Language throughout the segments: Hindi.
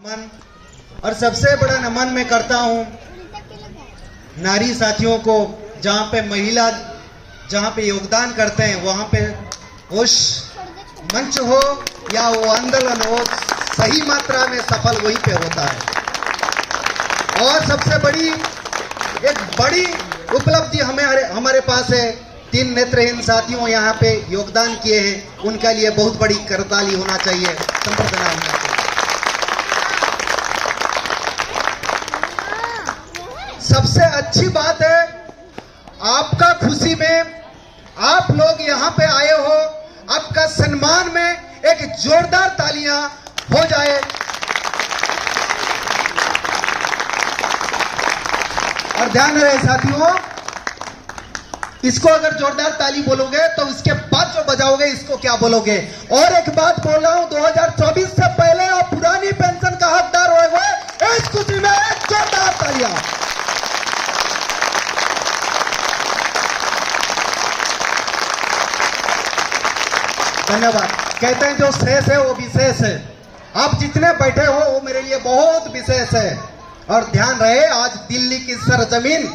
नमन और सबसे बड़ा नमन मैं करता हूँ नारी साथियों को, जहाँ पे महिला जहाँ पे योगदान करते हैं वहाँ पे उस मंच हो या वो आंदोलन हो, सही मात्रा में सफल वहीं पे होता है। और सबसे बड़ी एक बड़ी उपलब्धि हमारे पास है, 3 नेत्रहीन साथियों यहाँ पे योगदान किए हैं, उनके लिए बहुत बड़ी करताली होना चाहिए, संबर्धना होना चाहिए। सबसे अच्छी बात है आपका खुशी में आप लोग यहाँ पे आए हो, आपका सम्मान में एक जोरदार तालियां हो जाए। और ध्यान रहे साथियों, इसको अगर जोरदार ताली बोलोगे तो इसके बाद जो बजाओगे इसको क्या बोलोगे। और एक बात बोल रहा हूं, 2024 से पहले आप पुरानी पेंशन का हकदार होगे, इस खुशी में एक जोरदार तालियां। धन्यवाद। कहते हैं जो शेष है वो विशेष है, आप जितने बैठे हो वो मेरे लिए बहुत विशेष है। और ध्यान रहे, आज दिल्ली की सरजमीन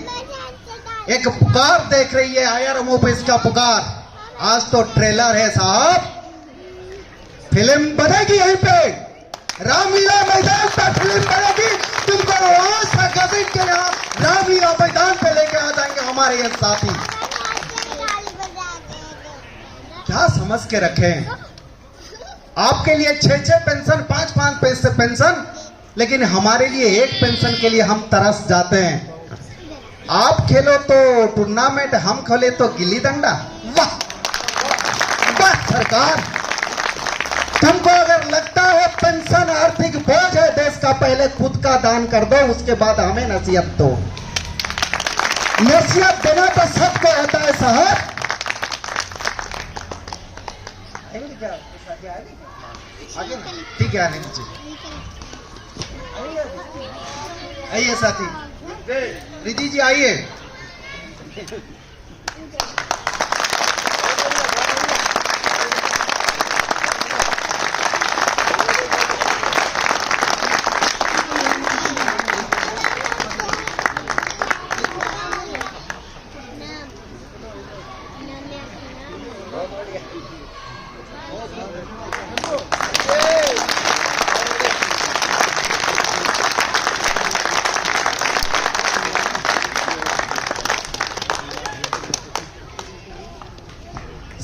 एक पुकार देख रही है, आईआरएम ऑफिस का पुकार। आज तो ट्रेलर है साहब, फिल्म बनेगी यहीं पे, रामलीला मैदान पर फिल्म बनेगी। तुमको वहां से घसीट के यहाँ रामलीला मैदान पे लेके आ जाएंगे हमारे ये साथी। क्या समझ के रखें, आपके लिए 6 पेंशन, 5 पैसे पेंशन, लेकिन हमारे लिए एक पेंशन के लिए हम तरस जाते हैं। आप खेलो तो टूर्नामेंट, हम खेले तो गिल्ली डंडा। वाह वाह सरकार, तुमको अगर लगता है पेंशन आर्थिक बोझ है देश का, पहले खुद का दान कर दो, उसके बाद हमें नसीहत दो। नसीहत देना तो सबको आता है साहब। ठीक है, आने दीजिए। आइए साथी, रिद्धि जी आइए।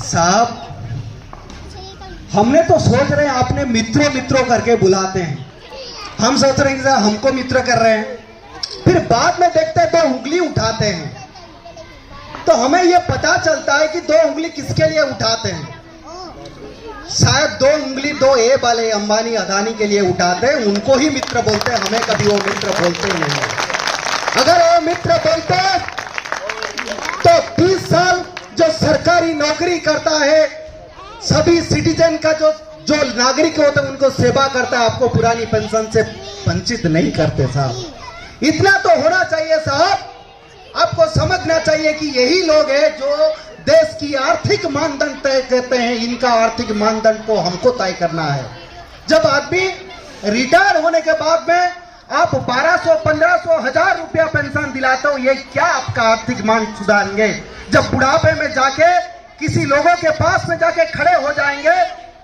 साहब, हमने तो सोच रहे हैं आपने मित्रों करके बुलाते हैं, हम सोच रहे हैं कि हमको मित्र कर रहे हैं, फिर बाद में देखते हैं 2 उंगली उठाते हैं, तो हमें यह पता चलता है कि 2 उंगली किसके लिए उठाते हैं। शायद 2 उंगली 2 ए वाले अंबानी अदानी के लिए उठाते हैं, उनको ही मित्र बोलते हैं, हमें कभी वो मित्र बोलते ही नहीं। अगर वो मित्र बोलते तो 20 साल जो सरकारी नौकरी करता है, सभी सिटीजन का जो नागरिक होते हैं उनको सेवा करता है, आपको पुरानी पेंशन से वंचित नहीं करते साहब। इतना तो होना चाहिए साहब, आपको समझना चाहिए कि यही लोग हैं जो देश की आर्थिक मानदंड तय करते हैं। इनका आर्थिक मानदंड को हमको तय करना है। जब आदमी रिटायर होने के बाद में आप 1200, 1500, 1000 रुपया पेंशन दिलाते हो, ये क्या आपका आर्थिक मान सुधारेंगे। जब बुढ़ापे में जाके किसी लोगों के पास में जाके खड़े हो जाएंगे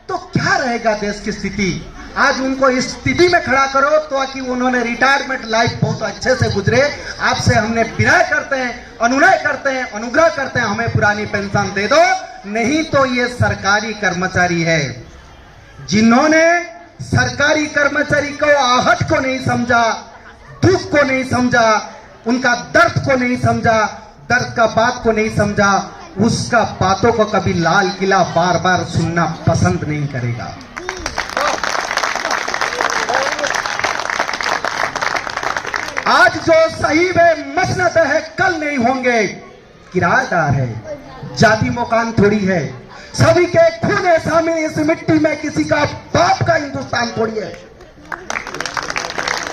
तो क्या रहेगा देश की स्थिति। आज उनको इस स्थिति में खड़ा करो तो कि उन्होंने रिटायरमेंट लाइफ बहुत अच्छे से गुजरे। आपसे हमने विनय करते हैं, अनुनय करते हैं, अनुग्रह करते हैं, हमें पुरानी पेंशन दे दो। नहीं तो ये सरकारी कर्मचारी है, जिन्होंने सरकारी कर्मचारी को आहट को नहीं समझा, दुख को नहीं समझा, उनका दर्द को नहीं समझा, दर्द का बात को नहीं समझा, उसका बातों को कभी लाल किला बार बार सुनना पसंद नहीं करेगा। आज जो सही में मसनद है कल नहीं होंगे, किराएदार है, जाति मकान थोड़ी है, सभी के खून है शामिल इस मिट्टी में, किसी का बाप का हिंदुस्तान थोड़ी है।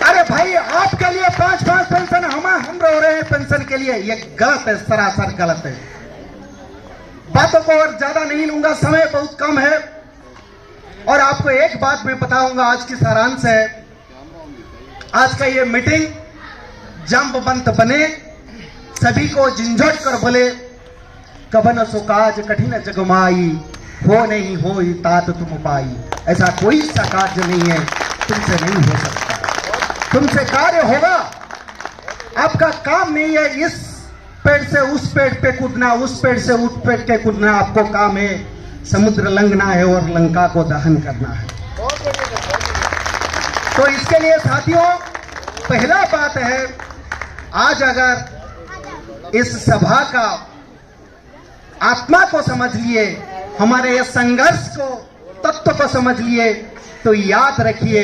अरे भाई, आपके लिए 5 पेंशन, हम रो रहे हैं पेंशन के लिए, ये गलत है, सरासर गलत है। बातों को और ज्यादा नहीं लूंगा, समय बहुत कम है। और आपको एक बात मैं बताऊंगा, आज की सारांश है, आज का ये मीटिंग जम्बबंत बने, सभी को झिंझोट कर बोले, कबन सो काज कठिन जगमाई, हो नहीं हो तात तुम पाई। ऐसा कोई सा कार्य नहीं है तुमसे नहीं हो सकता, तुमसे कार्य होगा। आपका काम नहीं है इस पेड़ से उस पेड़ पे कूदना, उस पेड़ से उस पेड़ पे कूदना। आपको काम है समुद्र लंघना है और लंका को दहन करना है। तो इसके लिए साथियों, पहला बात है, आज अगर इस सभा का आत्मा को समझ लिए, हमारे ये संघर्ष को, तत्व को समझ लिए, तो याद रखिए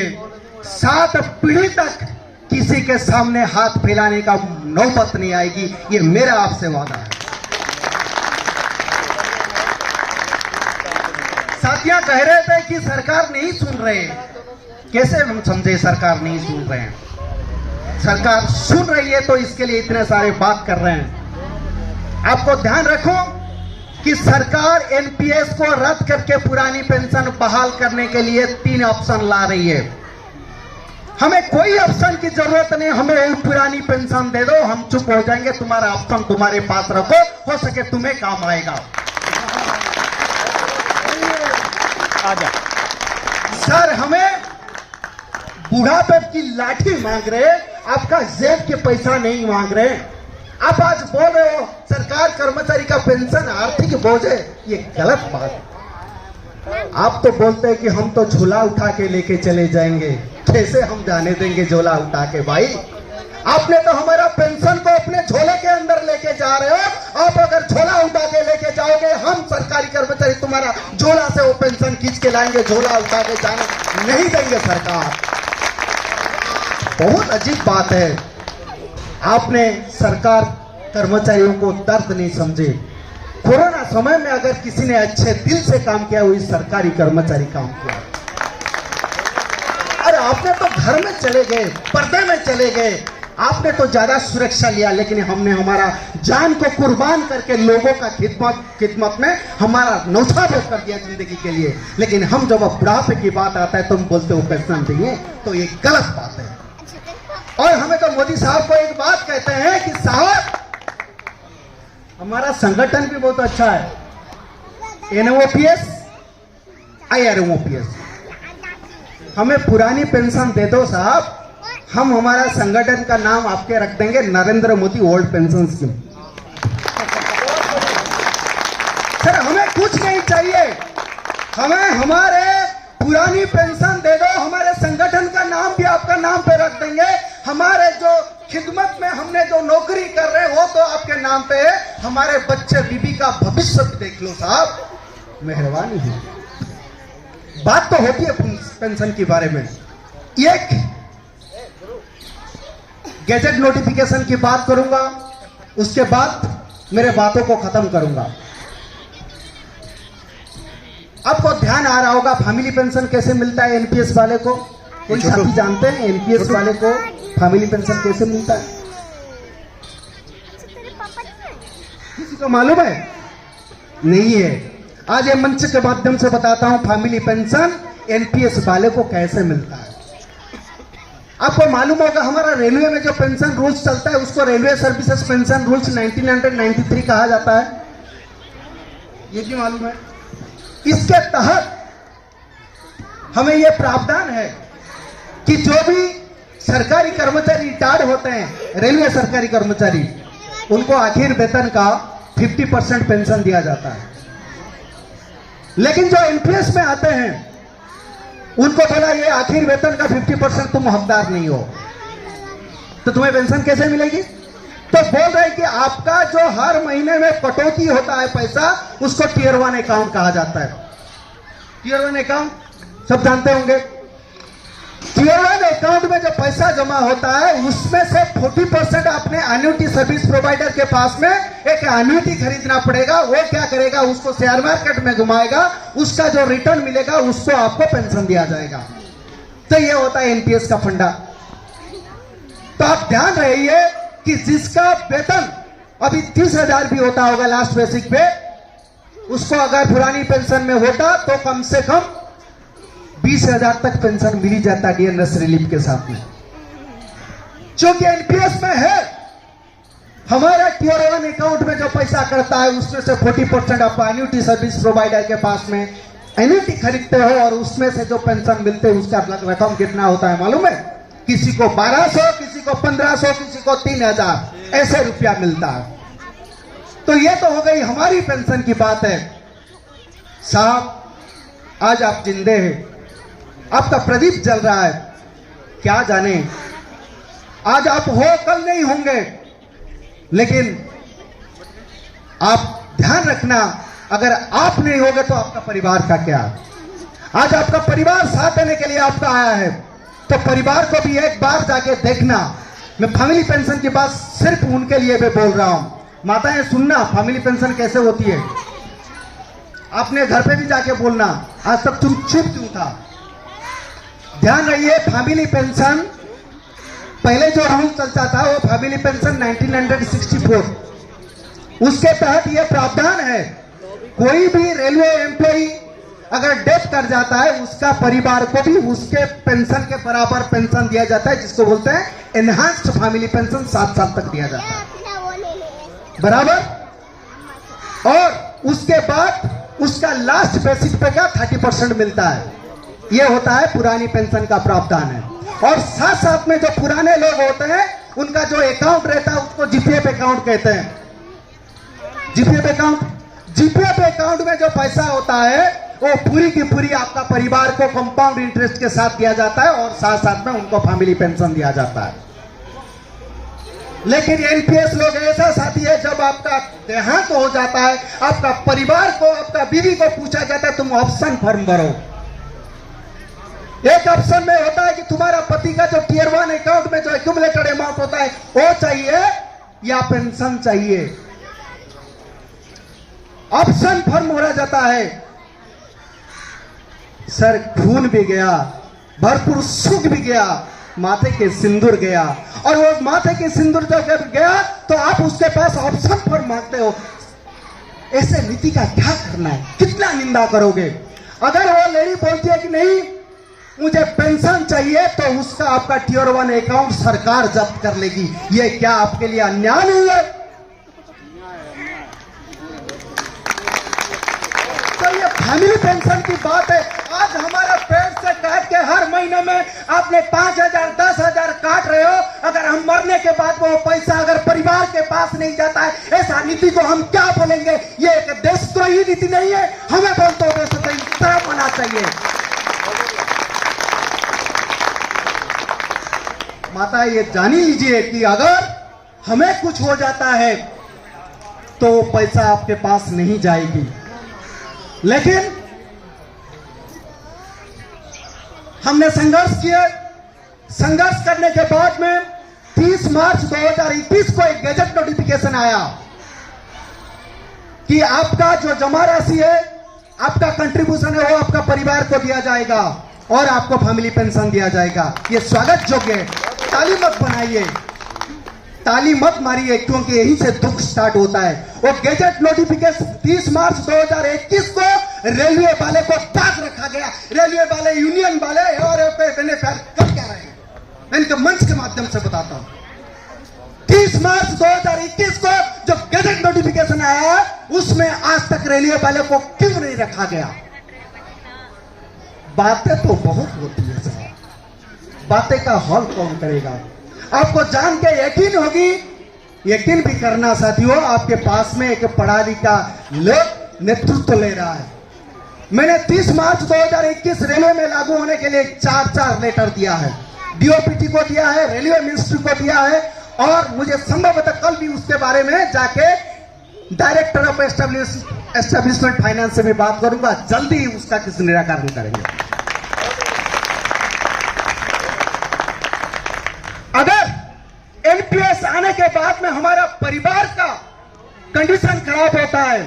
7 पीढ़ी तक किसी के सामने हाथ फैलाने का नौबत नहीं आएगी। ये मेरा आपसे वादा है। साथियां कह रहे थे कि सरकार नहीं सुन रहे, कैसे हम समझे सरकार नहीं सुन रहे हैं? सरकार सुन रही है तो इसके लिए इतने सारे बात कर रहे हैं। आपको ध्यान रखो कि सरकार एनपीएस को रद्द करके पुरानी पेंशन बहाल करने के लिए 3 ऑप्शन ला रही है। हमें कोई ऑप्शन की जरूरत नहीं, हमें पुरानी पेंशन दे दो, हम चुप हो जाएंगे। तुम्हारा ऑप्शन तुम्हारे पास रखो, हो सके तुम्हें काम आएगा। आजा। सर हमें बुढ़ापे की लाठी मांग रहे, आपका जेब के पैसा नहीं मांग रहे। आप आज बोल रहे हो सरकार कर्मचारी का पेंशन आर्थिक बोझ है, ये गलत बात है। आप तो बोलते हैं कि हम तो झोला उठा के लेके चले जाएंगे। कैसे हम जाने देंगे झोला उठा के भाई? आपने तो हमारा पेंशन को अपने झोले के अंदर लेके जा रहे हो। आप अगर झोला उठा के लेके जाओगे, हम सरकारी कर्मचारी तुम्हारा झोला से वो पेंशन खींच के लाएंगे, झोला उठा के जाने नहीं देंगे सरकार। बहुत अजीब बात है, आपने सरकार कर्मचारियों को दर्द नहीं समझे। कोरोना समय में अगर किसी ने अच्छे दिल से काम किया, वही सरकारी कर्मचारी काम किया। अरे आपने तो घर में चले गए, पर्दे में चले गए, आपने तो ज्यादा सुरक्षा लिया, लेकिन हमने हमारा जान को कुर्बान करके लोगों का खिदमत में हमारा न्यौछावर कर दिया जिंदगी के लिए। लेकिन हम जब बुढ़ापे की बात आता है, तुम बोलते हो पेंशन चाहिए, तो ये गलत बात है। और हमें तो मोदी साहब को एक बात कहते हैं कि साहब हमारा संगठन भी बहुत अच्छा है, एनओपीएस आईआरओपीएस, हमें पुरानी पेंशन दे दो साहब, हम हमारा संगठन का नाम आपके रख देंगे Narendra Modi old pension scheme. Sir हमें कुछ नहीं चाहिए, हमें हमारे पुरानी पेंशन दे दो, हमारे संगठन का नाम भी आपका नाम पे रख देंगे, हमारे जो खिदमत में हमने जो नौकरी कर रहे हो तो आपके नाम पे है, हमारे बच्चे बीबी का भविष्य भी देख लो साहब, मेहरबानी है। बात तो होती है पेंशन के बारे में। एक गैजेट नोटिफिकेशन की बात करूंगा, उसके बाद मेरे बातों को खत्म करूंगा। आपको ध्यान आ रहा होगा फैमिली पेंशन कैसे मिलता है एनपीएस वाले को? कोई साथी जानते हैं एनपीएस वाले को फैमिली पेंशन कैसे मिलता है? किसी को मालूम है? नहीं है। आज ये मंच के माध्यम से बताता हूं फैमिली पेंशन एनपीएस वाले को कैसे मिलता है। आपको मालूम होगा हमारा रेलवे में जो पेंशन रूल्स चलता है उसको रेलवे सर्विसेज पेंशन रूल्स 1993 कहा जाता है, ये भी मालूम है। इसके तहत हमें यह प्रावधान है कि जो भी सरकारी कर्मचारी रिटायर्ड होते हैं, रेलवे सरकारी कर्मचारी, उनको आखिर वेतन का 50% पेंशन दिया जाता है। लेकिन जो एनपीएस में आते हैं उनको बोला ये आखिर वेतन का 50% तुम हकदार नहीं हो, तो तुम्हें पेंशन कैसे मिलेगी? तो बोल रहे कि आपका जो हर महीने में कटौती होता है पैसा, उसको टियर 1 अकाउंट कहा जाता है। टियर 1 अकाउंट सब जानते होंगे। टियर 1 अकाउंट में जो पैसा जमा होता है उसमें से 40% अपने एन्युटी सर्विस प्रोवाइडर के पास में एक एन्युटी खरीदना पड़ेगा। वो क्या करेगा, उसको शेयर मार्केट में घुमाएगा, उसका जो रिटर्न मिलेगा उसको आपको पेंशन दिया जाएगा। तो ये होता है एनपीएस का फंडा। तो आप ध्यान रहिए कि जिसका वेतन अभी 30,000 भी होता होगा लास्ट बेसिक पे, उसको अगर पुरानी पेंशन में होता तो कम से कम 20,000 तक पेंशन मिली जाता डीएनएस रिलीफ के साथ में। जो कि एनपीएस में है, हमारा टियर 1 अकाउंट में जो पैसा करता है उसमें से 40% आपको एन्युटी सर्विस प्रोवाइडर के पास में एन्युटी खरीदते हो और उसमें से जो पेंशन मिलते हैं उसका रकम कितना होता है मालूम है? किसी को 1200, किसी को 1500, किसी को 3000 ऐसे रुपया मिलता है। तो ये तो हो गई हमारी पेंशन की बात है। साहब, आज आप जिंदे हैं, आपका प्रदीप जल रहा है, क्या जाने आज आप हो कल नहीं होंगे, लेकिन आप ध्यान रखना, अगर आप नहीं होगे तो आपका परिवार का क्या? आज आपका परिवार साथ देने के लिए आपका आया है, तो परिवार को भी एक बार जाके देखना। मैं फैमिली पेंशन की बात सिर्फ उनके लिए भी बोल रहा हूं। माताएं सुनना, फैमिली पेंशन कैसे होती है, आपने घर पे भी जाके बोलना। आज तक तुम चुप क्यों था? ध्यान रहिए, फैमिली पेंशन पहले जो रूल चलता था वो फैमिली पेंशन 1964, उसके तहत ये प्रावधान है, कोई भी रेलवे एम्प्लॉई अगर डेथ कर जाता है उसका परिवार को भी उसके पेंशन के बराबर पेंशन दिया जाता है, जिसको बोलते हैं एनहांस्ड फैमिली पेंशन। 7 साल तक दिया जाता है बराबर, और उसके बाद उसका लास्ट बेसिक पे का 30% मिलता है। यह होता है पुरानी पेंशन का प्रावधान है। और साथ साथ में जो पुराने लोग होते हैं उनका जो अकाउंट रहता है उसको जीपीएफ अकाउंट कहते हैं। जीपीएफ अकाउंट में जो पैसा होता है वो पूरी की पूरी आपका परिवार को कंपाउंड इंटरेस्ट के साथ दिया जाता है और साथ साथ में उनको फैमिली पेंशन दिया जाता है। लेकिन एनपीएस लोग ऐसा साथी है, जब आपका देहांत हो जाता है, आपका परिवार को, आपका बीवी को पूछा जाता है तुम ऑप्शन फॉर्म भरो। एक ऑप्शन में होता है कि तुम्हारा पति का जो टियर 1 अकाउंट में जो एक्यूमुलेटेड अमाउंट होता है वो चाहिए या पेंशन चाहिए। ऑप्शन फॉर्म भरा जाता है। सर, खून भी गया, भरपूर सुख भी गया, माथे के सिंदूर गया, और वो माथे के सिंदूर जब गया तो आप उसके पास ऑप्शन फॉर्म मांगते हो। ऐसे नीति का क्या करना है? कितना निंदा करोगे? अगर वो लेडी बोलती है कि नहीं मुझे पेंशन चाहिए, तो उसका आपका टियर 1 अकाउंट सरकार जब्त कर लेगी। ये क्या आपके लिए अन्याय नहीं है? तो ये फैमिली पेंशन की बात है। आज हमारा पेट से काट के हर महीने में आपने 5000 10,000 काट रहे हो, अगर हम मरने के बाद वो पैसा अगर परिवार के पास नहीं जाता है, ऐसा नीति को हम क्या बोलेंगे? ये एक देशद्रोही नीति नहीं है, हमें बोलते हुए देशद्रोही की तरफ होना चाहिए। माता, ये जान ही लीजिए कि अगर हमें कुछ हो जाता है तो पैसा आपके पास नहीं जाएगी, लेकिन हमने संघर्ष किए। संघर्ष करने के बाद में 30 मार्च 2021 को एक गैजेट नोटिफिकेशन आया कि आपका जो जमा राशि है, आपका कंट्रीब्यूशन है, वो आपका परिवार को दिया जाएगा और आपको फैमिली पेंशन दिया जाएगा। ये स्वागत योग्य है। ताली मत बनाइए, ताली मत मारिए, क्योंकि यहीं से दुख स्टार्ट होता है। वो गैजेट नोटिफिकेशन 30 मार्च 2021 को रेलवे वाले को बात रखा गया। रेलवे वाले, यूनियन वाले और बेनिफिशियरी कर क्या रहे हैं, मैं इनके मंच के माध्यम से बताता हूं। 30 मार्च 2021 को जब गैजेट नोटिफिकेशन आया, उसमें आज तक रेलवे वाले को क्यों नहीं रखा गया? बातें तो बहुत होती है साहब, बातें का हल कौन करेगा? आपको जान के यकीन होगी, यकीन भी करना साथियों, आपके पास में एक पढ़ा लिखा लोग नेतृत्व ले रहा है। मैंने 30 मार्च 2021 रेलवे में लागू होने के लिए 4 लेटर दिया है। डीओपीटी को दिया है, रेलवे मिनिस्ट्री को दिया है, और मुझे संभवतः कल भी उसके बारे में जाके डायरेक्टर ऑफ एस्टेब्लिशमेंट फाइनेंस से भी बात करूंगा। जल्दी ही उसका किस निराकरण करेंगे। अगर एनपीएस आने के बाद में हमारा परिवार का कंडीशन खराब होता है,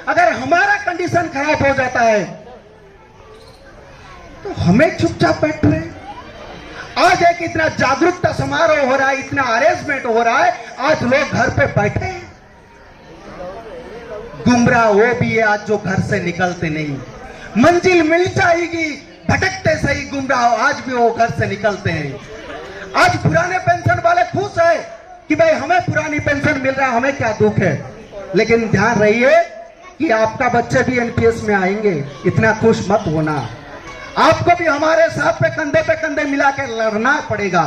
अगर हमारा कंडीशन खराब हो जाता है, तो हमें चुपचाप बैठ रहे। आज एक इतना जागरूकता समारोह हो रहा है, इतना अरेंजमेंट हो रहा है, आज लोग घर पे बैठे हैं। गुमराह वो भी है आज जो घर से निकलते नहीं। मंजिल मिल जाएगी, भटकते सही गुमराह, आज भी वो घर से निकलते हैं। आज पुराने पेंशन वाले खूब कि भाई हमें पुरानी पेंशन मिल रहा है, हमें क्या दुख है। लेकिन ध्यान रहिए कि आपका बच्चे भी एनपीएस में आएंगे, इतना खुश मत होना। आपको भी हमारे साथ पे कंधे मिला के लड़ना पड़ेगा।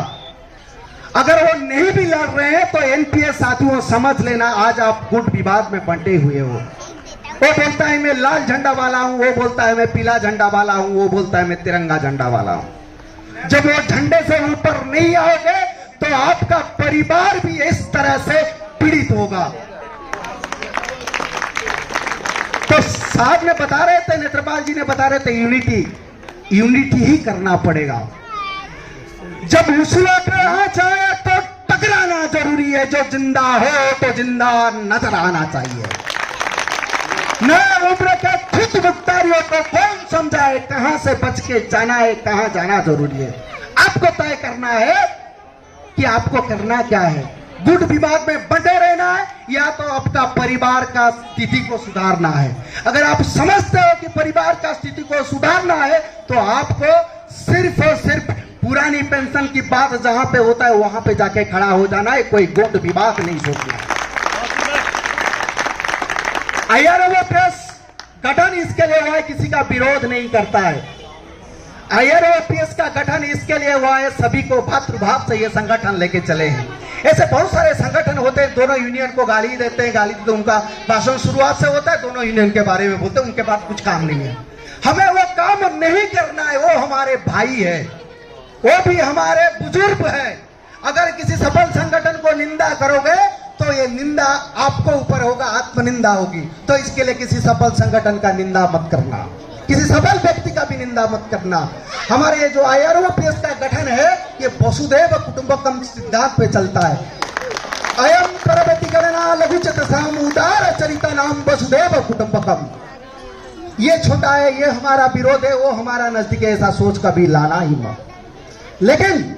अगर वो नहीं भी लड़ रहे हैं तो एनपीएस साथियों समझ लेना, आज आप गुट विवाद में बंटे हुए हो। वो बोलता है मैं लाल झंडा वाला हूं, वो बोलता है मैं पीला झंडा वाला हूं, वो बोलता है मैं तिरंगा झंडा वाला हूं। जब वो झंडे से ऊपर नहीं आओगे तो आपका परिवार भी इस तरह से पीड़ित होगा। तो साहब ने बता रहे थे, नेत्रपाल जी ने बता रहे थे, यूनिटी ही करना पड़ेगा। जब उछला पे आँच आए तो टकराना जरूरी है। जो जिंदा हो तो जिंदा नजर आना चाहिए। नए उम्र के खुद मुख्तारियों को कौन समझाए, कहां से बच के जाना है, कहां जाना जरूरी है। आपको तय करना है कि आपको करना क्या है। गुट विवाद में बंटे रहना है या तो आपका परिवार का स्थिति को सुधारना है। अगर आप समझते हो कि परिवार का स्थिति को सुधारना है तो आपको सिर्फ और सिर्फ पुरानी पेंशन की बात जहां पे होता है वहां पे जाके खड़ा हो जाना है। कोई गुट विवाद नहीं सोचना। आईआरओपीएस गठन इसके लिए हुआ है, किसी का विरोध नहीं करता है। आईआरओपीएस का गठन इसके लिए हुआ है, सभी को भातृभाव से ये संगठन लेके चले हैं। ऐसे बहुत सारे संगठन होते हैं, दोनों यूनियन को गाली देते हैं, गाली तो उनका भाषण शुरुआत से होता है, दोनों यूनियन के बारे में बोलते हैं, उनके बाद कुछ काम नहीं है। हमें वो काम नहीं करना है। वो हमारे भाई है, वो भी हमारे बुजुर्ग है। अगर किसी सफल संगठन को निंदा करोगे तो ये निंदा आपको ऊपर होगा, आत्मनिंदा होगी। तो इसके लिए किसी सफल संगठन का निंदा मत करना, किसी सफल व्यक्ति का भी निंदा मत करना। हमारे ये जो आईआरओपीएस का गठन है ये वसुधैव कुटुंबकम सिद्धांत पे चलता है। अयम परवती गणना लघुचित सामुदार चरिता नाम वसुधैव कुटुंबकम। ये छोटा है, ये हमारा विरोध है, वो हमारा नजदीक है, ऐसा सोच कभी लाना ही मत। लेकिन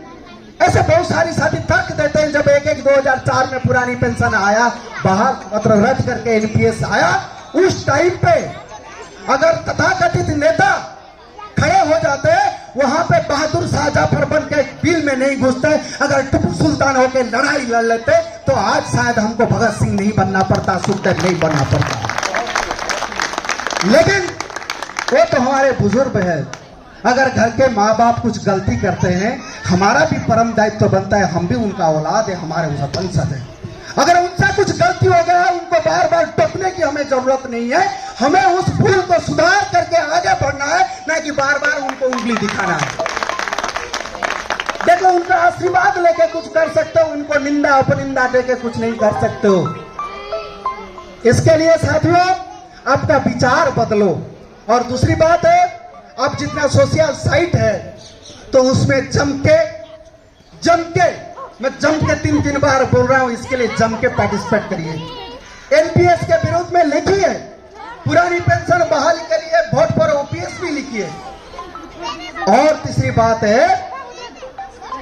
ऐसे बहुत सारी साथी तर्क देते हैं। जब 2004 में पुरानी पेंशन आया, बाहर मतलब रद्द करके एनपीएस आया, उस टाइम पे अगर तथाकथित नेता खड़े हो जाते, वहां पे बहादुर शाह जफर बन के बिल में नहीं घुसते, अगर टिप्पू सुल्तान होकर लड़ाई लड़ लेते तो आज शायद हमको भगत सिंह नहीं बनना पड़ता, सुखदेव नहीं बनना पड़ता। लेकिन वो तो हमारे बुजुर्ग है। अगर घर के माँ बाप कुछ गलती करते हैं, हमारा भी परम दायित्व बनता है, हम भी उनका औलाद है, हमारे उनका वंशज है। अगर उनसे कुछ गलती हो गया, उनको बार बार टोकने की हमें जरूरत नहीं है। हमें उस भूल को सुधार करके आगे बढ़ना है, ना कि बार बार उनको उंगली दिखाना है। देखो, उनका आशीर्वाद लेके कुछ कर सकते हो, उनको निंदा अपनिंदा देके कुछ नहीं कर सकते हो। इसके लिए साथियों आपका विचार बदलो। और दूसरी बात है, अब जितना सोशल साइट है तो उसमें जम के मैं जम के 3 बार बोल रहा हूं, इसके लिए जम के पार्टिसिपेट करिए। एनपीएस के विरोध में लिखिए, पुरानी पेंशन बहाली करिए, वोट फॉर ओपीएस भी लिखिए। और तीसरी बात है,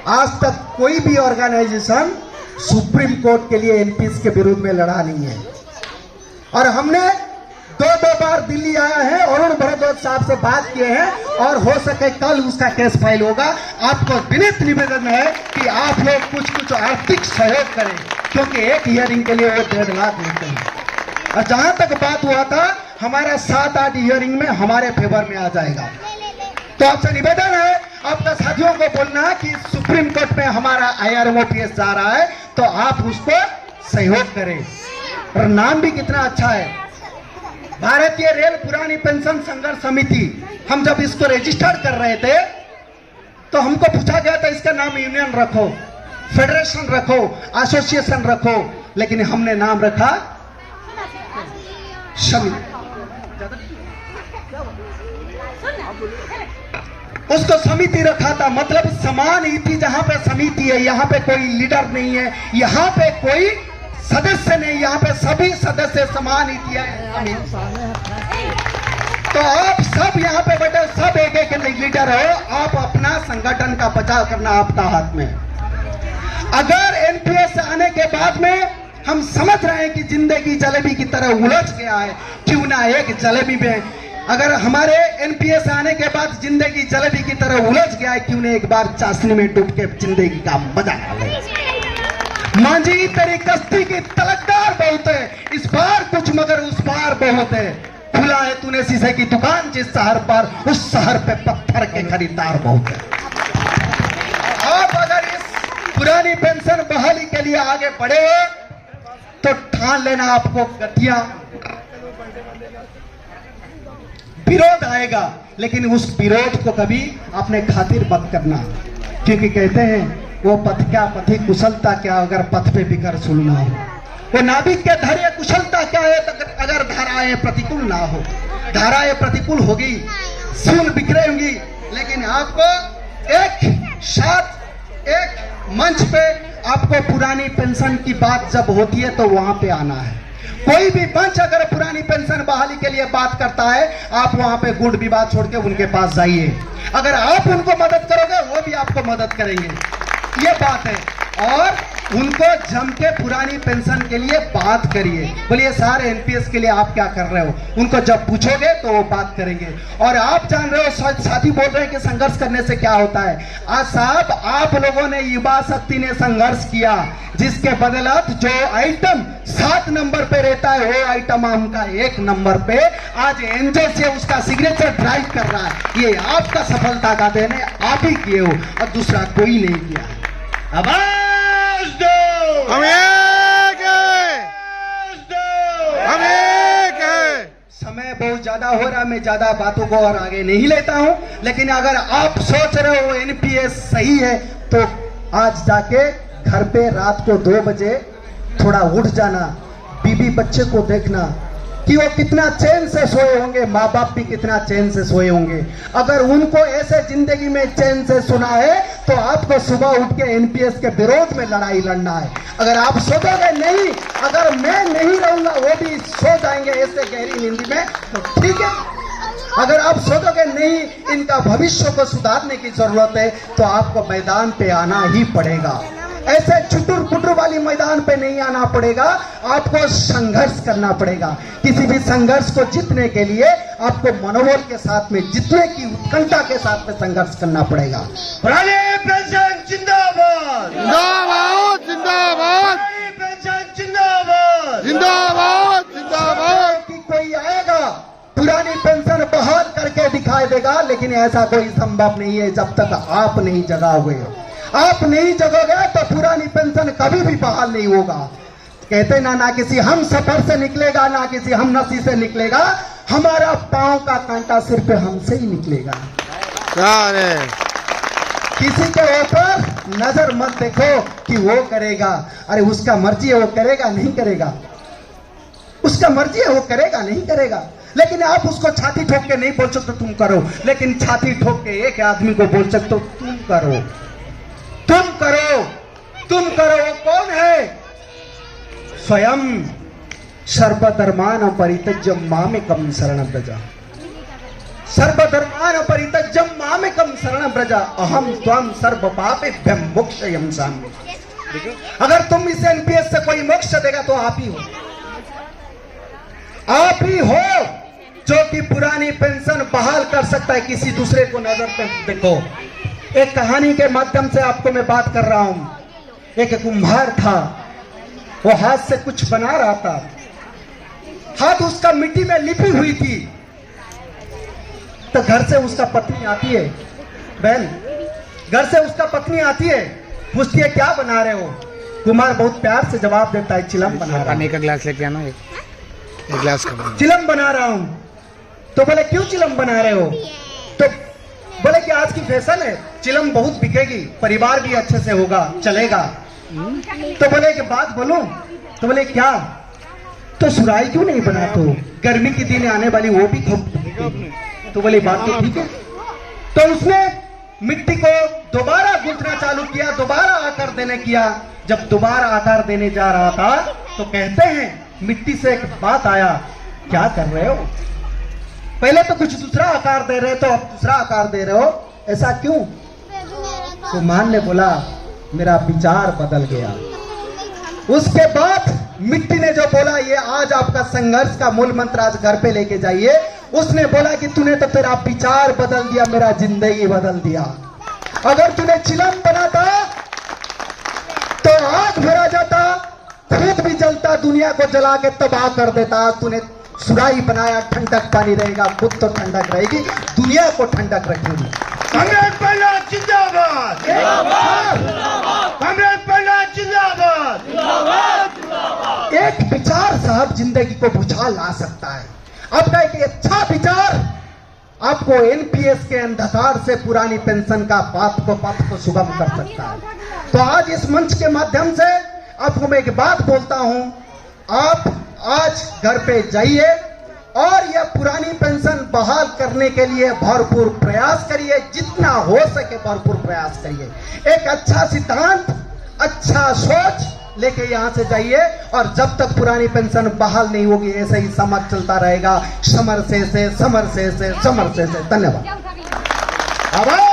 आज तक कोई भी ऑर्गेनाइजेशन सुप्रीम कोर्ट के लिए एनपीएस के विरोध में लड़ा नहीं है। और हमने दो बार दिल्ली आया है, अरुण भरद्वाज साहब से बात किए हैं, और हो सके कल उसका केस फाइल होगा। आपको विनीत निवेदन है कि आप लोग कुछ आर्थिक सहयोग करें, क्योंकि एक हियरिंग के लिए वो 1.5 लाख लेते हैं। और जहां तक बात हुआ था, हमारा 7-8 हियरिंग में हमारे फेवर में आ जाएगा। तो आपसे निवेदन है, आपका साथियों को बोलना कि सुप्रीम कोर्ट में हमारा आईआरओपीएस जा रहा है, तो आप उसको सहयोग करें। और नाम भी कितना अच्छा है, भारतीय रेल पुरानी पेंशन संघर्ष समिति। हम जब इसको रजिस्टर कर रहे थे तो हमको पूछा गया था इसका नाम यूनियन रखो, फेडरेशन रखो, एसोसिएशन रखो, लेकिन हमने नाम रखा समिति। उसको समिति रखा था, मतलब समान नीति। जहां पे समिति है, यहाँ पे कोई लीडर नहीं है, यहाँ पे कोई सदस्य नहीं, यहाँ पे सभी सदस्य समान नीतियां हैं। तो आप सब यहाँ पे बैठे, सब एक लीडर हो। आप अपना संगठन का बचाव करना आपका हाथ में। अगर एनपीएस आने के बाद में हम समझ रहे हैं कि जिंदगी जलेबी की तरह उलझ गया है, क्यों ना एक जलेबी में, अगर हमारे एनपीएस आने के बाद जिंदगी जलेबी की तरह उलझ गया है, क्यों ना एक बार चाशनी में डूब के जिंदगी का मजा ले। मांझी तेरी कश्ती की तलकदार बहुत है, इस बार कुछ मगर उस बार बहुत है। खुला है तूने शीशे की दुकान जिस शहर पर, उस शहर पे पत्थर के खरीदार बहुत है। आप अगर इस पुरानी पेंशन बहाली के लिए आगे बढ़े तो ठान लेना आपको गठिया विरोध आएगा, लेकिन उस विरोध को कभी अपने खातिर मत करना, क्योंकि कहते हैं वो पथ क्या पथि कुशलता क्या अगर पथ पे बिकर सुनना हो, वो नाविक के धैर्य कुशलता क्या है अगर धाराएं प्रतिकूल ना हो। धाराएं प्रतिकूल होगी, सुन बिखरे होंगी, लेकिन आपको एक साथ एक मंच पे आपको पुरानी पेंशन की बात जब होती है तो वहां पे आना है। कोई भी मंच अगर पुरानी पेंशन बहाली के लिए बात करता है, आप वहां पे गुट विवाद छोड़ के उनके पास जाइए। अगर आप उनको मदद करोगे वो भी आपको मदद करेंगे, ये बात है। और उनको जम के पुरानी पेंशन के लिए बात करिए, बोलिए सर एनपीएस के लिए आप क्या कर रहे हो, उनको जब पूछोगे तो वो बात करेंगे। और आप जान रहे हो, साथी बोल रहे हैं कि संघर्ष करने से क्या होता है। आज साहब आप लोगों ने, युवा शक्ति ने संघर्ष किया, जिसके बदलत जो आइटम 7 नंबर पे रहता है वो आइटम उनका 1 नंबर पे आज एनजे से उसका सिग्नेचर ड्राइव कर रहा है। ये आपका सफलता का देन है, आप ही किए हो और दूसरा कोई नहीं किया। आवाज दो, हम एक हैं, हम एक हैं। समय बहुत ज्यादा हो रहा है, मैं ज्यादा बातों को और आगे नहीं लेता हूं, लेकिन अगर आप सोच रहे हो एनपीएस सही है तो आज जाके घर पे रात को 2 बजे थोड़ा उठ जाना, बीबी बच्चे को देखना कि वो कितना चैन से सोए होंगे, माँ बाप भी कितना चैन से सोए होंगे। अगर उनको ऐसे जिंदगी में चैन से सुना है तो आपको सुबह उठ के एनपीएस के विरोध में लड़ाई लड़ना है। अगर आप सोचोगे नहीं, अगर मैं नहीं रहूंगा वो भी सो जाएंगे ऐसे गहरी नींद में, तो ठीक है। अगर आप सोचोगे नहीं इनका भविष्य को सुधारने की जरूरत है तो आपको मैदान पे आना ही पड़ेगा। ऐसे छुटुर पुटुर वाली मैदान पे नहीं आना पड़ेगा, आपको संघर्ष करना पड़ेगा। किसी भी संघर्ष को जीतने के लिए आपको मनोबल के साथ में, जीतने की उत्कंठा के साथ में संघर्ष करना पड़ेगा। पुरानी पेंशन जिंदाबाद, जिंदाबाद, जिंदाबाद, पुरानी पेंशन जिंदाबाद, जिंदाबाद, जिंदाबाद। कि कोई आएगा पुरानी पेंशन बहाल करके दिखाई देगा, लेकिन ऐसा कोई संभव नहीं है जब तक आप नहीं जगाओगे। आप नहीं जगोगे तो पुरानी पेंशन कभी भी बहाल नहीं होगा। कहते ना किसी हम सफर से निकलेगा, ना किसी हम नसी से निकलेगा, हमारा पांव का कांटा सिर पे हमसे ही निकलेगा। किसी के ऊपर नजर मत देखो कि वो करेगा, अरे उसका मर्जी है वो करेगा नहीं करेगा, उसका मर्जी है वो करेगा नहीं करेगा। लेकिन आप उसको छाती ठोक के नहीं बोल सकते तुम करो, लेकिन छाती ठोक के एक आदमी को बोल सकते हो तुम करो, तुम करो, तुम करो। वो कौन है? स्वयं सर्वधर्मान परित्यज्य मामेकं शरणं व्रज, सर्वधर्मान परित्यज्य मामेकं शरणं व्रज, अहम त्वं सर्व पापेभ्यो मोक्षयिष्यामि। अगर तुम इस एनपीएस से कोई मोक्ष देगा तो आप ही हो, आप ही हो जो कि पुरानी पेंशन बहाल कर सकता है। किसी दूसरे को नजर पे देखो। एक कहानी के माध्यम से आपको मैं बात कर रहा हूं। एक कुम्हार था, वो हाथ से कुछ बना रहा था, हाथ उसका मिट्टी में लिपी हुई थी। तो घर से उसका पत्नी आती है, बहन घर से उसका पत्नी आती है, पूछती है क्या बना रहे हो। कुम्हार बहुत प्यार से जवाब देता है चिलम बना रहा हूं। पानी का गिलास लेके आना, एक गिलास का। चिलम बना रहा हूं। तो बोले क्यों चिलम बना रहे हो? तो बोले कि आज की फैशन है, चिलम बहुत बिकेगी, परिवार भी अच्छे से होगा, चलेगा। तो बोले कि बात बोलूं? तो बोले क्या? तो सुराई क्यों नहीं बनाते हो, गर्मी के दिन आने वाली वो भी खूब। तो बोले बात तो ठीक है। तो उसने मिट्टी को दोबारा गूंथना चालू किया, दोबारा आकार देने किया। जब दोबारा आकार देने जा रहा था तो कहते हैं मिट्टी से एक बात आया, क्या कर रहे हो? पहले तो कुछ दूसरा आकार दे रहे, तो अब दूसरा आकार दे रहे हो, ऐसा क्यों? तो मान ने बोला मेरा विचार बदल गया। उसके बाद मिट्टी ने जो बोला, ये आज आपका संघर्ष का मूल मंत्र आज घर पे लेके जाइए। उसने बोला कि तूने तो तेरा विचार बदल दिया, मेरा जिंदगी बदल दिया। अगर तूने चिलम बनाता तो आग भरा जाता, खुद भी जलता, दुनिया को जला के तबाह कर देता। तूने सुराही बनाया, ठंडक पानी रहेगा, खुद तो ठंडक रहेगी, दुनिया को ठंडक रखेगी। कांग्रेस पहला जिंदाबाद, कांग्रेस पहला जिंदाबाद। एक विचार साहब जिंदगी को बुझा ला सकता है। आपका एक अच्छा विचार आपको एनपीएस के अंधकार से पुरानी पेंशन का पथ को सुगम कर सकता है। तो आज इस मंच के माध्यम से आपको मैं एक बात बोलता हूं, आप आज घर पे जाइए और यह पुरानी पेंशन बहाल करने के लिए भरपूर प्रयास करिए, जितना हो सके भरपूर प्रयास करिए। एक अच्छा सिद्धांत, अच्छा सोच लेके यहां से जाइए और जब तक पुरानी पेंशन बहाल नहीं होगी ऐसे ही समाज चलता रहेगा। समर से। धन्यवाद। आभार।